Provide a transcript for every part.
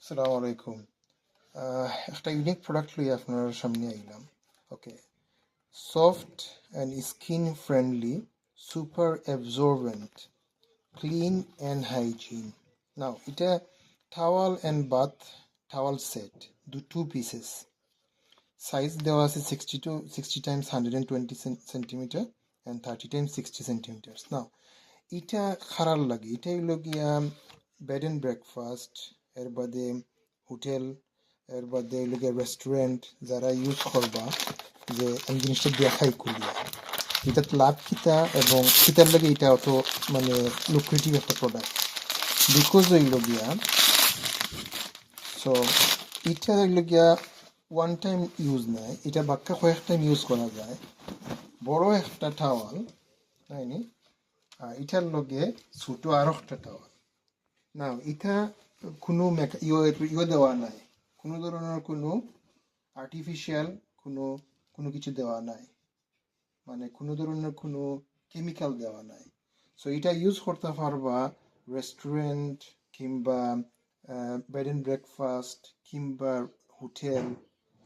আসসালামু আলাইকুম। একটা ইউনিক প্রোডাক্ট লই আপনার সামনে আইলাম। Okay, soft and skin friendly, super absorbent, clean and hygiene. Now এটা towel and bath towel set, two pieces. Size দেওয়া আছে 60 times 120 centimetre and 30 times 60 centimetres. Now এটা খারাপ লাগে, এটা হইল গিয়া বেড অ্যান্ড ব্রেকফাস্ট, এর বাদে হোটেল, এর বাদে হইল গিয়া রেস্টুরেন্ট যারা ইউজ করবা, যে আমি জিনিসটা দেখাই খুলিয়া এটার লাভ খিতা এবং খিতার লাগে এটা অত মানে লুক্রেটিভ একটা প্রোডাক্ট বিকজ হইল গিয়া। সো এটা হইল গিয়া ওয়ান টাইম ইউজ নাই, এটা বাক্কা কয়েক টাইম ইউজ করা যায়। বড় একটা টাওয়াল নাইনি, এটার লগে ছোট আরো একটা টাওয়াল। না এটা কোনো ইয়ে দেওয়া নাই, কোনো ধরনের কোনো আর্টিফিশিয়াল কোনো কোনো কিছু দেওয়া নাই, মানে কোনো ধরনের কোনো কেমিক্যাল দেওয়া নাই। সো এটা ইউজ করতে পারবা রেস্টুরেন্ট কিংবা বেড অ্যান্ড ব্রেকফাস্ট কিংবা হোটেল,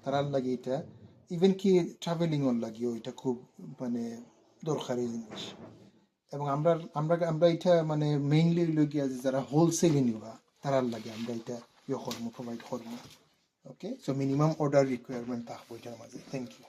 তারার লাগে এটা ইভেন কি ট্রাভেলিংয়ের লাগিও এটা খুব মানে দরকারি জিনিস। এবং আমরা আমরা আমরা এটা মানে মেইনলি হইল গিয়া যে যারা হোলসেলে নিবা তারার লাগে আমরা এটা প্রোভাইড করবো। Okay, so minimum order requirement থাকবো এটার মাঝে। Thank you.